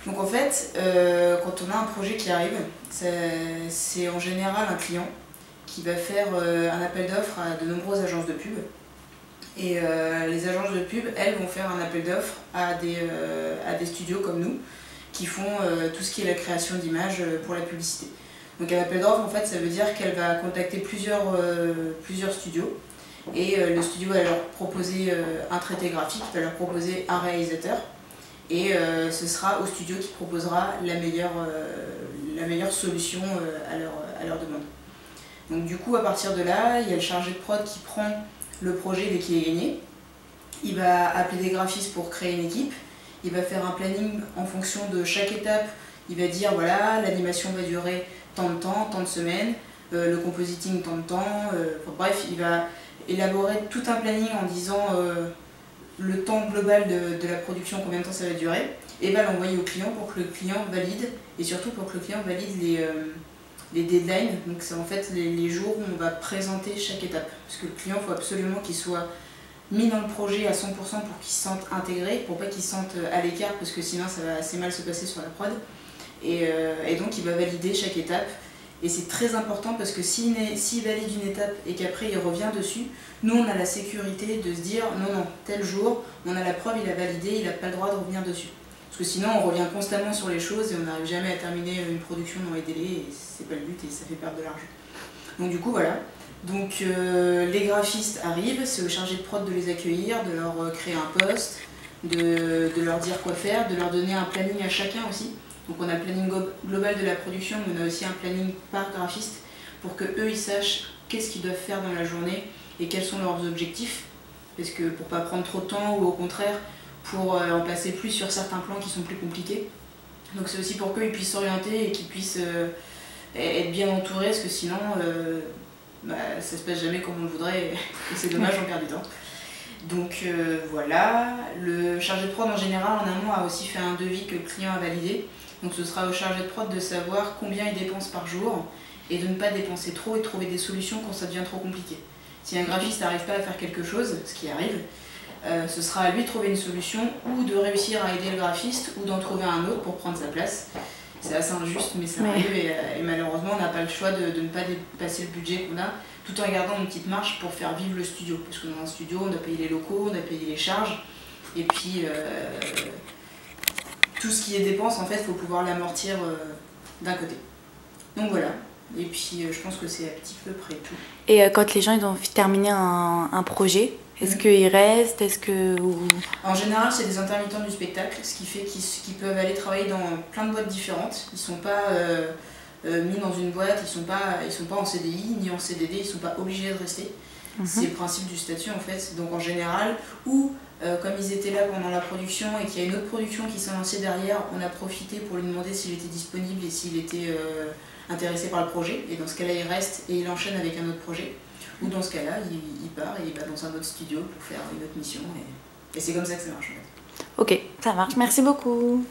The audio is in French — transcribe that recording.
Donc en fait, quand on a un projet qui arrive, c'est en général un client qui va faire un appel d'offres à de nombreuses agences de pub. Et les agences de pub, elles, vont faire un appel d'offres à des studios comme nous, qui font tout ce qui est la création d'images pour la publicité. Donc un appel d'offres, en fait, ça veut dire qu'elle va contacter plusieurs studios. Et le studio va leur proposer un traité graphique, va leur proposer un réalisateur. Et ce sera au studio qui proposera la meilleure solution à leur demande. Donc du coup, à partir de là, il y a le chargé de prod qui prend le projet dès qu'il est gagné. Il va appeler des graphistes pour créer une équipe. Il va faire un planning en fonction de chaque étape. Il va dire, voilà, l'animation va durer tant de temps, tant de semaines, le compositing tant de temps. Bref, il va élaborer tout un planning en disant le temps global de la production, combien de temps ça va durer, et va l'envoyer au client pour que le client valide, et surtout pour que le client valide les deadlines, donc c'est en fait les jours où on va présenter chaque étape. Parce que le client, il faut absolument qu'il soit mis dans le projet à 100% pour qu'il se sente intégré, pour pas qu'il se sente à l'écart, parce que sinon ça va assez mal se passer sur la prod. Et donc il va valider chaque étape. Et c'est très important parce que s'il valide une étape et qu'après il revient dessus, nous on a la sécurité de se dire non, tel jour, on a la preuve, il a validé, il n'a pas le droit de revenir dessus. Parce que sinon on revient constamment sur les choses et on n'arrive jamais à terminer une production dans les délais et c'est pas le but et ça fait perdre de l'argent. Donc du coup voilà. Donc les graphistes arrivent, c'est au chargé de prod de les accueillir, de leur créer un poste, de leur dire quoi faire, de leur donner un planning à chacun aussi. Donc on a le planning global de la production, mais on a aussi un planning par graphiste pour qu'eux ils sachent qu'est-ce qu'ils doivent faire dans la journée et quels sont leurs objectifs. Parce que pour pas prendre trop de temps ou au contraire pour en passer plus sur certains plans qui sont plus compliqués. Donc c'est aussi pour qu'eux ils puissent s'orienter et qu'ils puissent être bien entourés parce que sinon ça se passe jamais comme on le voudrait et c'est dommage, on perd du temps. Donc voilà, le chargé de prod en général en amont a aussi fait un devis que le client a validé. Donc ce sera au chargé de prod de savoir combien il dépense par jour et de ne pas dépenser trop et de trouver des solutions quand ça devient trop compliqué. Si un graphiste n'arrive pas à faire quelque chose, ce qui arrive, ce sera à lui de trouver une solution ou de réussir à aider le graphiste ou d'en trouver un autre pour prendre sa place. C'est assez injuste mais ça arrive et malheureusement on n'a pas le choix de ne pas dépasser le budget qu'on a tout en gardant une petite marge pour faire vivre le studio. Parce que dans un studio on doit payer les locaux, on doit payer les charges et puis tout ce qui est dépenses, en fait, il faut pouvoir l'amortir d'un côté. Donc voilà, et puis je pense que c'est à petit peu près tout. Et quand les gens ils ont terminé un projet, est-ce qu'ils restent, En général, c'est des intermittents du spectacle, ce qui fait qu'ils peuvent aller travailler dans plein de boîtes différentes. Ils ne sont pas mis dans une boîte, ils sont pas en CDI ni en CDD, ils ne sont pas obligés de rester. C'est le principe du statut en fait. Donc en général, comme ils étaient là pendant la production et qu'il y a une autre production qui s'est lancée derrière, on a profité pour lui demander s'il était disponible et s'il était intéressé par le projet. Et dans ce cas-là, il reste et il enchaîne avec un autre projet. Ou dans ce cas-là, il part et il va dans un autre studio pour faire une autre mission. Et c'est comme ça que ça marche en fait. Ok, ça marche. Merci beaucoup.